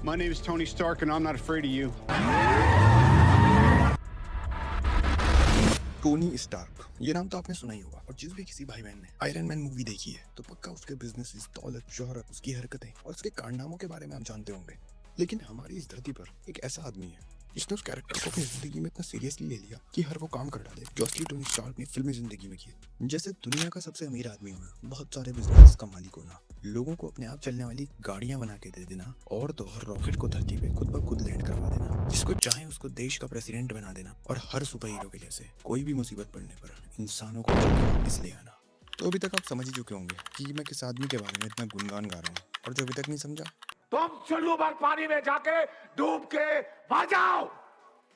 My name is Tony Stark, and I'm not afraid of you. Tony Stark, ये नाम तो आपने सुना ही होगा। और जिस भी किसी भाई बहन ने आयरन मैन मूवी देखी है तो पक्का उसके बिजनेस, दौलत, शोहरत, उसकी हरकतें और उसके कारनामों के बारे में आप जानते होंगे। लेकिन हमारी इस धरती पर एक ऐसा आदमी है जिसने उस कैरेक्टर को अपनी जिंदगी में इतना सीरियसली ले लिया कि हर वो काम कर डाले जो असली टोनी स्टार्क ने फिल्मी जिंदगी में किए। जैसे दुनिया का सबसे अमीर आदमी होना, बहुत सारे बिजनेस का मालिक होना, लोगों को अपने आप चलने वाली गाड़ियां बना के दे देना और तो और रॉकेट को धरती पे खुद ब खुद लैंड करवा देना, जिसको चाहे उसको देश का प्रेसिडेंट बना देना और हर सुपर हीरो के जैसे कोई भी मुसीबत पड़ने पर इंसानों को वापस ले आना। तो अभी तक आप समझ ही चुके होंगे कि मैं किस आदमी के बारे में इतना गुणगान गा रहा हूँ। और जो अभी तक नहीं समझा, तुम चुल्लू भर पानी में जाके डूब के मर जाओ।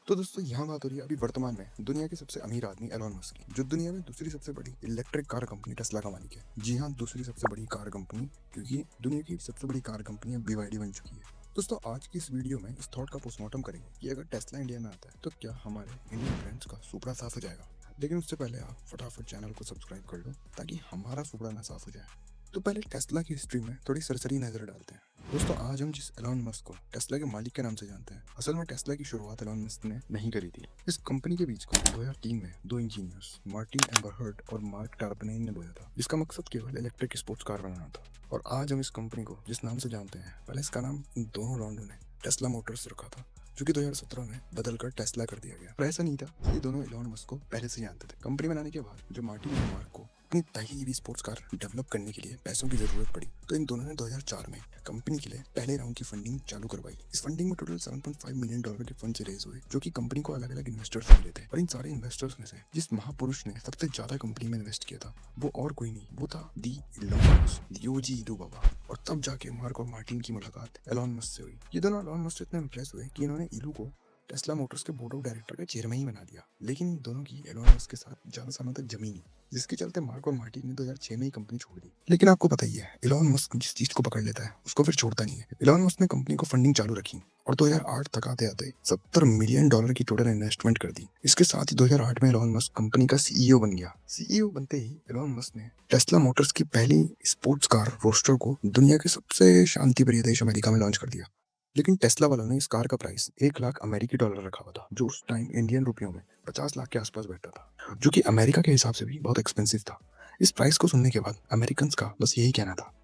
तो दोस्तों यहाँ बात हो रही है अभी वर्तमान में दुनिया के सबसे अमीर आदमी एलोन मस्क की, जो दुनिया में दूसरी सबसे बड़ी इलेक्ट्रिक कार कंपनी टेस्ला का मालिक है। जी हाँ, दूसरी सबसे बड़ी कार कंपनी, क्योंकि दुनिया की सबसे बड़ी कार कंपनी अब BYD बन चुकी है। दोस्तों आज की इस वीडियो में इस थॉट का पोस्टमार्टम करेंगे कि अगर टेस्ला इंडिया में आता है तो क्या हमारे इंडियन फ्रेंड्स का सुपड़ा साफ हो जाएगा। लेकिन उससे पहले आप फटाफट चैनल को सब्सक्राइब कर लो ताकि हमारा सुपड़ा ना साफ हो जाए। तो पहले टेस्ला की हिस्ट्री में थोड़ी सरसरी नजर डालते हैं। दोस्तों आज हम जिस एलोन मस्क को टेस्ला के मालिक के नाम से जानते हैं, असल में टेस्ला की शुरुआत एलोन मस्क ने नहीं करी थी। इस कंपनी के बीच को 2003 में दो इंजीनियर्स मार्टिन एम्बरहर्ट और मार्क टार्पनेन ने बोया था, जिसका मकसद केवल इलेक्ट्रिक स्पोर्ट्स कार बनाना था। और आज हम इस कंपनी को जिस नाम से जानते हैं, पहले इसका नाम इन दोनों लॉन्डो ने टेस्ला मोटर्स रखा था, जो कि 2017 में बदलकर टेस्ला कर दिया गया। और ऐसा नहीं था, ये दोनों एलोन मस्क को पहले से जानते थे। कंपनी बनाने के बाद जो मार्टिन और मार्क को अपनी पहली ईवी स्पोर्ट्स कार डेवलप करने के लिए पैसों की जरूरत पड़ी, तो इन दोनों ने 2004 में कंपनी के लिए पहले राउंड की फंडिंग चालू करवाई। इस फंडिंग में टोटल $7.5 मिलियन के फंड से रेज हुए, जो कि कंपनी को अलग अलग इन्वेस्टर्स मिले थे। और इन सारे इन्वेस्टर्स में से जिस महापुरुष ने सबसे ज्यादा कंपनी में इन्वेस्ट किया था वो और कोई नहीं, वो था दी ओजी इलू बाबा। और तब जाके मार्क और मार्टिन की मुलाकात एलोन मस्क से हुई। ये दोनों एलोन मस्क से इतने इंप्रेस हुए कि इन्होंने इलू को टेस्ला मोटर्स के बोर्ड ऑफ डायरेक्टर का चेयरमैन ही बना दिया। लेकिन इन दोनों की एलोन मस्क के साथ ज्यादा सालों तक जमी नहीं, जिसके चलते मार्क और मार्टिन ने 2006 में ही कंपनी छोड़ दी। लेकिन आपको पता ही है, एलोन मस्क जिस चीज को पकड़ लेता है उसको फिर छोड़ता नहीं है। एलोन मस्क ने कंपनी को फंडिंग चालू रखी और 2008 तक आते आते $70 मिलियन की टोटल इन्वेस्टमेंट कर दी। इसके साथ ही 2008 में एलोन मस्क कंपनी का CEO बन गया। CEO बनते ही एलोन मस्क ने टेस्ला मोटर्स की पहली स्पोर्ट्स कार रोस्टर को दुनिया के सबसे शांति प्रिय देश अमेरिका में लॉन्च कर दिया। लेकिन टेस्ला वालों ने इस कार का प्राइस $1 लाख अमेरिकी रखा हुआ था, जो उस टाइम इंडियन रुपयों में 50 लाख के आसपास बैठता था, जो कि अमेरिका के हिसाब से भी बहुत एक्सपेंसिव था। इस प्राइस को सुनने के बाद अमेरिकन का बस यही कहना था,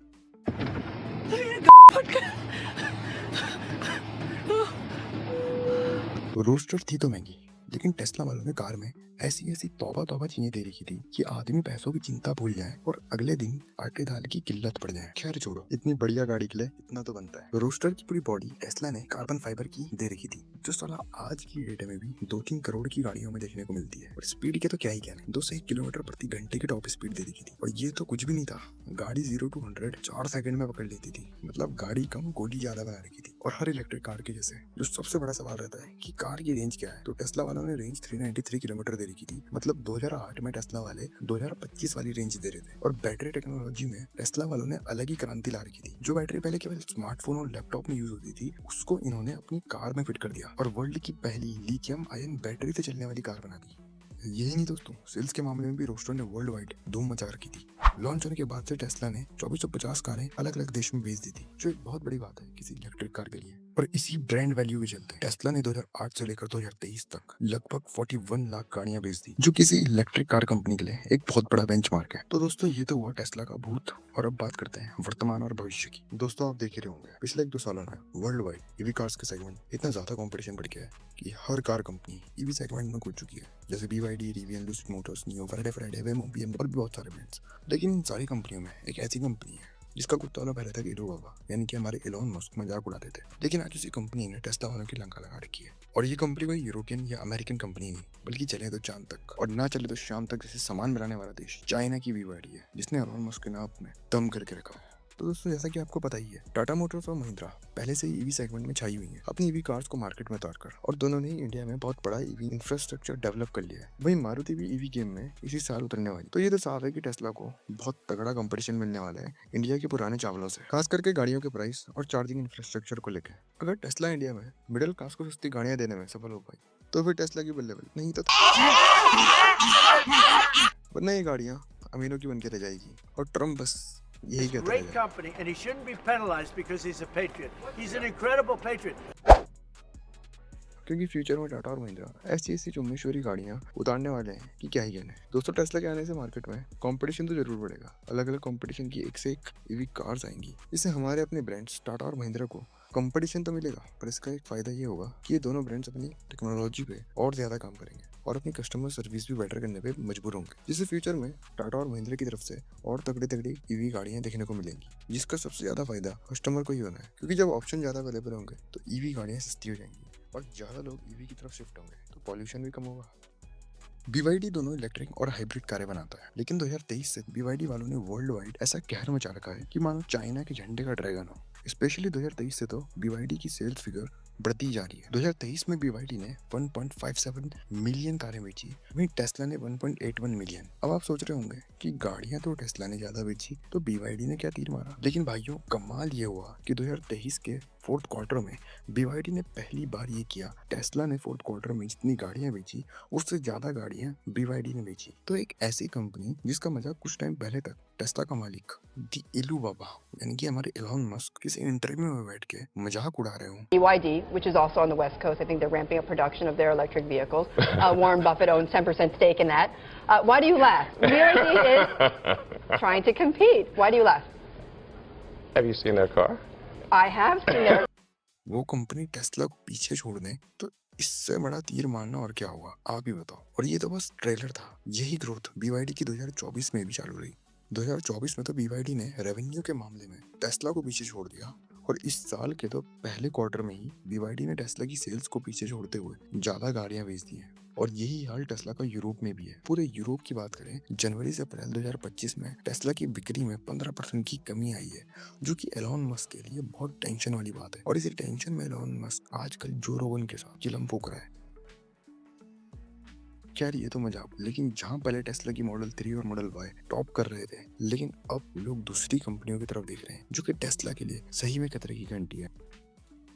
रोस्टर थी तो महंगी, लेकिन टेस्ला वालों ने कार में ऐसी ऐसी तौबा तौबा चीजें दे रखी थी कि आदमी पैसों की चिंता भूल जाए और अगले दिन आटे दाल की किल्लत पड़ जाए। खैर छोड़ो, इतनी बढ़िया गाड़ी के लिए इतना तो बनता है। रोस्टर की पूरी बॉडी टेस्ला ने कार्बन फाइबर की दे रखी थी, जो साला आज की डेट में भी 2-3 करोड़ की गाड़ियों में देखने को मिलती है। और स्पीड के तो क्या ही कहने, 2 से 1 किलोमीटर प्रति घंटे की टॉप स्पीड दे रखी थी। और ये तो कुछ भी नहीं था, गाड़ी 0 to 100 4 सेकंड में पकड़ लेती थी। मतलब गाड़ी कम गोली ज्यादा बना रखी थी। और हर इलेक्ट्रिक कार के जैसे जो सबसे बड़ा सवाल रहता है कि कार की रेंज क्या है, तो टेस्ला वालों ने रेंज 393 किलोमीटर दे रखी थी। मतलब 2008 में टेस्ला वाले 2025 वाली रेंज दे रहे थे। और बैटरी टेक्नोलॉजी में टेस्ला वालों ने अलग ही क्रांति ला रखी थी। जो बैटरी पहले केवल स्मार्टफोन और लैपटॉप में यूज होती थी, उसको इन्होंने अपनी कार में फिट कर दिया और वर्ल्ड की पहली लिथियम आयन बैटरी से चलने वाली कार बना दी। यही नहीं दोस्तों, सेल्स के मामले में भी रोस्टर ने वर्ल्ड वाइड धूम मचा रखी थी। लॉन्च होने के बाद से टेस्ला ने 2450 कारें अलग अलग देश में बेच दी थी, जो एक बहुत बड़ी बात है किसी इलेक्ट्रिक कार के लिए। और इसी ब्रांड वैल्यू के चलते टेस्ला ने 2008 से लेकर 2023 तक लगभग 41 लाख गाड़ियां बेच दी, जो किसी इलेक्ट्रिक कार कंपनी के लिए एक बहुत बड़ा बेंचमार्क है। तो दोस्तों ये तो हुआ टेस्ला का भूत, और अब बात करते हैं वर्तमान और भविष्य की। दोस्तों आप देख ही रहे होंगे पिछले 1-2 सालों में वर्ल्ड वाइड ईवी कार्स के सेगमेंट इतना ज्यादा कंपटीशन बढ़ गया है कि हर कार कंपनी ईवी सेगमेंट में कूद चुकी है, जैसे BYD, Rivian, Lucid Motors, Nio, Faraday, Waymo, BMW और भी बहुत सारे ब्रांड्स। लेकिन इन सारी कंपनियों में एक ऐसी कंपनी है जिसका कुत्ता वाला पहले तक इलू बाबा, यानी कि हमारे एलोन मस्क मजाक उड़ाते थे। लेकिन आज उसी कंपनी ने टेस्ला वालों की लंका लगा रखी है। और ये कंपनी कोई यूरोपियन या अमेरिकन कंपनी नहीं, बल्कि चले तो चांद तक और ना चले तो शाम तक जैसे सामान बनाने वाला देश चाइना की BYD है, जिसने एलोन मस्क के नाम में दम करके रखा है। तो दोस्तों जैसा कि आपको पता ही है, टाटा मोटर्स और महिंद्रा पहले से ही ईवी सेगमेंट में छाई हुई है अपनी ईवी कार्स को मार्केट में उतारकर, और दोनों ने इंडिया में बहुत बड़ा ईवी इंफ्रास्ट्रक्चर डेवलप कर लिया है। वहीं मारुति भी ईवी गेम में इसी साल उतरने वाली। तो ये तो साफ है कि टेस्ला को बहुत तगड़ा कंपटीशन मिलने वाला है इंडिया के पुराने चावलों से, खास करके गाड़ियों के प्राइस और चार्जिंग इंफ्रास्ट्रक्चर को लेकर। अगर टेस्ला इंडिया में मिडिल क्लास को सस्ती गाड़ियां देने में सफल हो पाई तो फिर टेस्ला की बल्ले बल्ले, नहीं तो वरना ये गाड़ियां अमीरों की बनकर रह जाएगी और ट्रम्प बस यही कहता Great रहेगा। company, and he shouldn't be penalized because he's a patriot. He's an incredible patriot. क्योंकि फ्यूचर में टाटा और महिंद्रा ऐसी चुम्बेश्वरी गाड़ियां उतारने वाले हैं कि क्या ही कहने। दोस्तों टेस्ला के आने से मार्केट में कंपटीशन तो जरूर बढ़ेगा, अलग अलग कंपटीशन की एक से एक ईवी कार्स आएंगी। इससे हमारे अपने ब्रांड्स टाटा और महिंद्रा को कंपटीशन तो मिलेगा, पर इसका एक फायदा ये होगा कि ये दोनों ब्रांड्स अपनी टेक्नोलॉजी पे और ज्यादा काम करेंगे और अपनी कस्टमर सर्विस भी बेटर करने पे मजबूर होंगे, जिससे फ्यूचर में टाटा और महिंद्रा की तरफ से और तगड़ी ईवी गाड़ियां देखने को मिलेंगी, जिसका सबसे ज्यादा फायदा कस्टमर को ही होना है। क्योंकि जब ऑप्शन ज्यादा अवेलेबल होंगे तो ईवी गाड़ियां सस्ती हो जाएंगी और ज़्यादा लोग ईवी की तरफ शिफ्ट होंगे तो पॉल्यूशन भी कम होगा। BYD दोनों इलेक्ट्रिक और हाइब्रिड कारें बनाता है, लेकिन 2023 से BYD वालों ने वर्ल्ड वाइड ऐसा कहर मचा रखा है कि मानो चाइना के झंडे का ड्रैगन हो। स्पेशली 2023 से तो BYD की सेल्स फिगर बढ़ती जा रही है। 2023 में BYD ने 1.57 मिलियन कारें बेची, वहीं टेस्ला ने 1.81 मिलियन। अब आप सोच रहे होंगे कि गाड़ियां तो टेस्ला ने ज्यादा बेची तो BYD ने क्या तीर मारा, लेकिन भाइयों कमाल ये हुआ कि 2023 के फोर्थ क्वार्टर में BYD ने पहली बार ये किया। टेस्ला ने फोर्थ क्वार्टर में जितनी गाड़ियां बेची उससे ज्यादा गाड़ियां BYD ने बेची। तो एक ऐसी कंपनी जिसका मजाक कुछ टाइम पहले तक टेस्ला का मालिक दी इलू बाबा यानी कि हमारे एलन मस्क किसी इंटरव्यू में बैठ के मजाक उड़ा रहे हो। BYD, which is also on the West Coast, I think they're ramping up production of their electric vehicles. Warren Buffett owns 10% stake in that. Why do you laugh? BYD is trying to compete. Why do you laugh? Have you seen their car? I have seen their वो company Tesla को पीछे छोड़ दें तो इससे बड़ा तीर मारना और क्या होगा, आप ही बताओ। और ये तो बस ट्रेलर था, यही ग्रोथ BYD की 2024 में भी चालू रही। 2024 में तो BYD ने रेवेन्यू के मामले में टेस्ला को पीछे छोड़ दिया और इस साल के तो पहले क्वार्टर में ही BYD ने टेस्ला की सेल्स को पीछे छोड़ते हुए ज्यादा गाड़ियां बेच दी हैं। और यही हाल टेस्ला का यूरोप में भी है। पूरे यूरोप की बात करें, जनवरी से अप्रैल 2025 में टेस्ला की बिक्री में 15% की कमी आई है, जो कि एलन मस्क के लिए बहुत टेंशन वाली बात है। और इसी टेंशन में एलन मस्क आजकल जो रोगन के साथ चिलम फूक रहा है। खैर ये तो मजाक, लेकिन जहाँ पहले टेस्ला की मॉडल 3 और मॉडल Y टॉप कर रहे थे, लेकिन अब लोग दूसरी कंपनियों की तरफ देख रहे हैं जो कि टेस्ला के लिए सही में खतरे की घंटी है।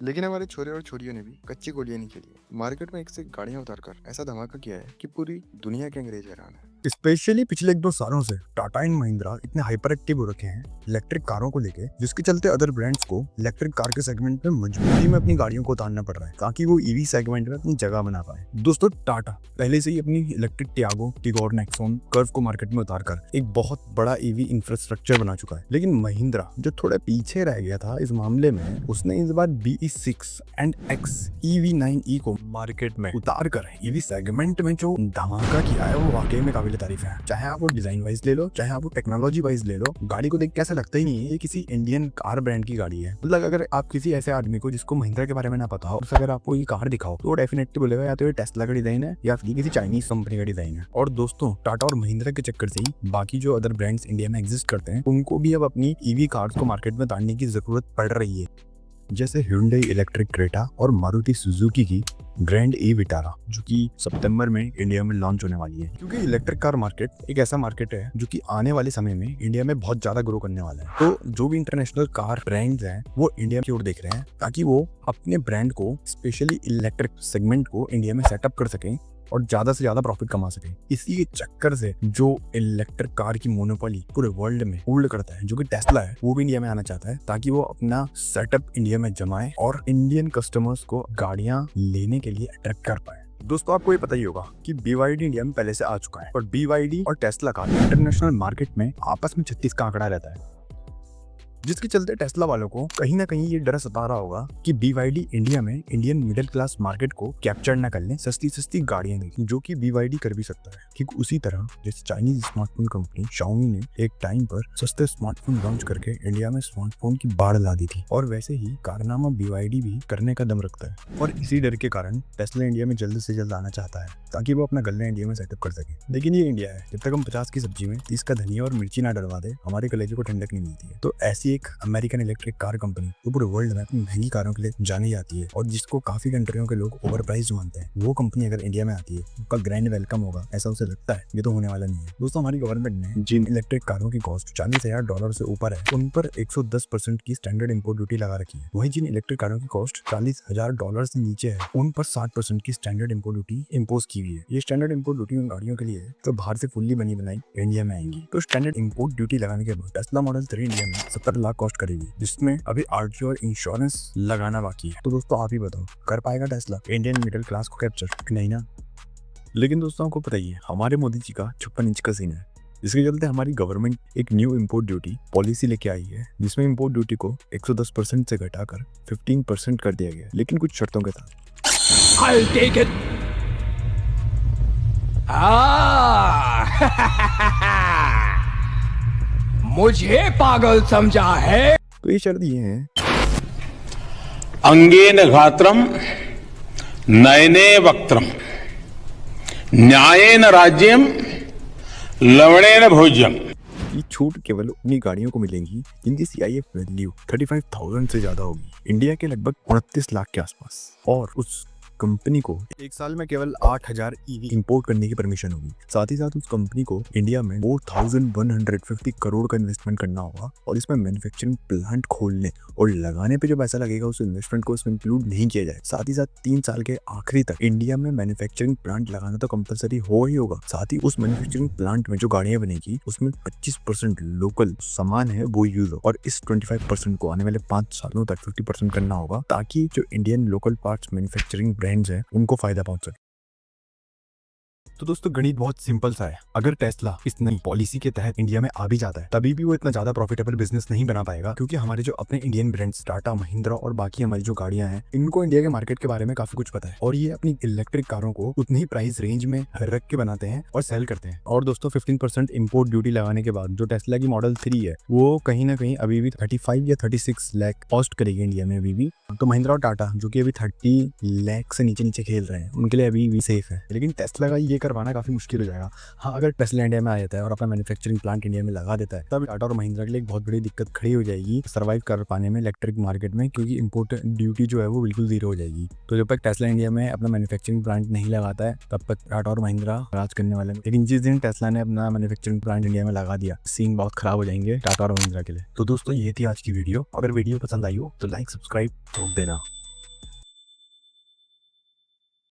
लेकिन हमारे छोरे और छोरियों ने भी कच्ची गोलियां नहीं खेली, मार्केट में एक से गाड़ियां उतारकर ऐसा धमाका किया है कि पूरी दुनिया के अंग्रेज हैरान है। स्पेशली पिछले 1-2 सालों से टाटा एंड महिंद्रा इतने हाइपर एक्टिव हो रखे हैं इलेक्ट्रिक कारों को लेके, जिसके चलते अदर ब्रांड्स को इलेक्ट्रिक कार के सेगमेंट में मजबूरी में अपनी गाड़ियों को उतारना पड़ रहा है ताकि वो ईवी सेगमेंट में अपनी जगह बना पाए। दोस्तों टाटा पहले से ही अपनी electric Tiago, Tigor, Nexon, curve को मार्केट में उतारकर एक बहुत बड़ा ईवी इंफ्रास्ट्रक्चर बना चुका है। लेकिन महिंद्रा जो थोड़ा पीछे रह गया था इस मामले में, उसने इस बार BE6 एंड X EV9e को मार्केट में उतार कर ईवी सेगमेंट में जो धमाका किया है वो वाकई में काबिल तारीफ है। चाहे आप वो डिजाइन वाइज ले लो, चाहे आप वो टेक्नोलॉजी वाइज ले लो, गाड़ी को देख के ऐसा लगता ही नहीं है ये किसी इंडियन कार ब्रांड की गाड़ी है। मतलब अगर आप किसी ऐसे आदमी को जिसको महिंद्रा के बारे में ना पता हो, अगर आपको ये कार दिखाओ तो वो डेफिनेटली बोलेगा या तो ये टेस्ला का डिजाइन है या फिर किसी चाइनीज कंपनी का डिजाइन है। और दोस्तों टाटा और महिंद्रा के चक्कर से ही बाकी जो अदर ब्रांड्स इंडिया में एग्जिस्ट करते हैं उनको भी अब अपनी ईवी कार्स को मार्केट में उतारने की जरूरत पड़ रही है, जैसे Hyundai इलेक्ट्रिक क्रेटा और मारुति सुजुकी की ग्रैंड ई विटारा, जो कि सितंबर में इंडिया में लॉन्च होने वाली है। क्योंकि इलेक्ट्रिक कार मार्केट एक ऐसा मार्केट है जो कि आने वाले समय में इंडिया में बहुत ज्यादा ग्रो करने वाला है। तो जो भी इंटरनेशनल कार ब्रांड्स हैं वो इंडिया की ओर देख रहे हैं ताकि वो अपने ब्रांड को, स्पेशली इलेक्ट्रिक सेगमेंट को इंडिया में सेटअप कर सकें और ज्यादा से ज्यादा प्रॉफिट कमा सके। इसी के चक्कर से जो इलेक्ट्रिक कार की मोनोपोली पूरे वर्ल्ड में होल्ड करता है, जो कि टेस्ला है, वो भी इंडिया में आना चाहता है ताकि वो अपना सेटअप इंडिया में जमाए और इंडियन कस्टमर्स को गाड़ियां लेने के लिए अट्रैक्ट कर पाए। दोस्तों आपको ये पता ही होगा कि BYD इंडिया में पहले से आ चुका है और BYD और टेस्ला का इंटरनेशनल मार्केट में आपस में 36 का आंकड़ा रहता है, जिसके चलते टेस्ला वालों को कहीं ना कहीं ये डर सता रहा होगा कि BYD इंडिया में इंडियन मिडिल क्लास मार्केट को कैप्चर ना कर ले सस्ती गाड़ियां देगी, जो कि BYD कर भी सकता है। ठीक उसी तरह जैसे चाइनीज स्मार्टफोन कंपनी Xiaomi ने एक टाइम पर सस्ते स्मार्टफोन लॉन्च करके इंडिया में स्मार्टफोन की बाढ़ ला दी थी, और वैसे ही कारनामा BYD भी करने का दम रखता है। और इसी डर के कारण टेस्ला इंडिया में जल्द से जल्द आना चाहता है ताकि वो अपना गल्ला इंडिया में सेटअप कर सके। लेकिन ये इंडिया है, जब तक हम 50 की सब्जी में 30 का धनिया और मिर्ची ना डलवा दे हमारे कलेजे को ठंडक नहीं मिलती है। तो ऐसी एक अमेरिकन इलेक्ट्रिक कार कंपनी जो पूरे वर्ल्ड में अपनी महंगी कारों के लिए जानी जाती है और जिसको काफी कंट्रियों के लोग ओवर प्राइस मानते हैं, वो कंपनी अगर इंडिया में आती है उसका ग्रैंड वेलकम होगा ऐसा उसे लगता है। ये तो होने वाला नहीं है दोस्तों। हमारी गवर्नमेंट ने जिन इलेक्ट्रिक कारों की कॉस्ट $40,000 से ऊपर है उन पर 110% की स्टैंडर्ड इंपोर्ट ड्यूटी लगा रखी है। वहीं जिन इलेक्ट्रिक कारों की कॉस्ट $40,000 से नीचे है उन पर 60% की स्टैंडर्ड इंपोर्ट ड्यूटी इम्पोज की हुई है। ये स्टैंडर्ड इंपोर्ट ड्यूटी उन गाड़ियों के लिए है तो बाहर से फुल्ली बनी बनाई इंडिया में आएंगी। तो स्टैंडर्ड इंपोर्ट ड्यूटी लगाने के बाद टेस्ला मॉडल 3 इंडिया में 70 लाख कॉस्ट करेगी, जिसमें अभी आरटीओ और इंश्योरेंस लगाना बाकी है। तो दोस्तों आप ही बताओ, कर पाएगा टेस्ला इंडियन मिडिल क्लास को कैप्चर? नहीं ना। लेकिन दोस्तों आपको पता ही है हमारे मोदी जी का 56 इंच का सीन है, जिसके चलते हमारी गवर्नमेंट एक न्यू इंपोर्ट ड्यूटी पॉलिसी लेके आई है जिसमें इंपोर्ट ड्यूटी को 110% से घटाकर 15% कर दिया गया, लेकिन कुछ शर्तों के साथ। I'll take it. मुझे पागल समझा है। तो ये शर्त ये है, अंगेन घात्रम नयने वक्त्रम न्यायेन राज्यम लवणेन भोज्यम। ये छूट केवल उन्हीं गाड़ियों को मिलेंगी जिनकी CIF वैल्यू 35,000 से ज्यादा होगी, इंडिया के लगभग 29 लाख के आसपास। और उस कंपनी को एक साल में केवल 8,000 EV इंपोर्ट करने की परमिशन होगी। साथ ही साथ उस कंपनी को इंडिया में 4,150 करोड़ का इन्वेस्टमेंट करना होगा और इसमें मैन्युफैक्चरिंग प्लांट खोलने और लगाने पे जो पैसा लगेगा उस इन्वेस्टमेंट को इसमें इंक्लूड नहीं किया जाए। साथ ही साथ 3 साल के आखिरी तक इंडिया में मैन्युफैक्चरिंग प्लांट लगाना तो कंपलसरी हो ही होगा। साथ ही उस मैन्युफैक्चरिंग प्लांट में जो गाड़ियां बनेगी उसमें 25% लोकल सामान है वो यूज हो और इस 25% को आने वाले 5 सालों तक 50% करना होगा, ताकि जो Indian local parts manufacturing brands हैं उनको फायदा पहुंच सके। तो दोस्तों गणित बहुत सिंपल सा है, अगर टेस्ला इस नई पॉलिसी के तहत इंडिया में आ भी जाता है तभी भी वो इतना ज्यादा प्रॉफिटेबल बिजनेस नहीं बना पाएगा, क्योंकि हमारे जो अपने इंडियन ब्रांड्स टाटा, महिंद्रा और बाकी हमारी जो गाड़ियां हैं इनको इंडिया के मार्केट के बारे में काफी कुछ पता है और ये अपनी इलेक्ट्रिक कारों को उतनी ही प्राइस रेंज में रख के बनाते हैं और सेल करते हैं। और दोस्तों 15% इंपोर्ट ड्यूटी लगाने के बाद जो टेस्ला की मॉडल 3 है वो कहीं ना कहीं अभी भी 35 या 36 लाख कॉस्ट करेगी इंडिया में अभी भी। तो महिंद्रा और टाटा जो कि अभी 30 लाख से नीचे खेल रहे हैं उनके लिए अभी भी सेफ है, लेकिन टेस्ला का ये करवाना काफी मुश्किल हो जाएगा। हाँ, अगर टेस्ला इंडिया में आ जाता है और अपना मैन्युफैक्चरिंग प्लांट इंडिया में लगा देता है तब टाटा और महिंद्रा के लिए एक बहुत बड़ी दिक्कत खड़ी हो जाएगी सर्वाइव कर पाने में इलेक्ट्रिक मार्केट में, क्योंकि इंपोर्ट ड्यूटी जो है वो बिल्कुल जीरो हो जाएगी। तो जब तक टेस्ला इंडिया में अपना मैन्युफैक्चरिंग प्लांट नहीं लगाता है तब तक टाटा और महिंद्रा राज करने वाले हैं। लेकिन जिस दिन टेस्ला ने अपना मैन्युफैक्चरिंग प्लांट इंडिया में लगा दिया सीन बहुत खराब हो जाएंगे टाटा और महिंद्रा के लिए। तो दोस्तों ये थी आज की वीडियो, अगर वीडियो पसंद आई हो तो लाइक सब्सक्राइब ठोक देना।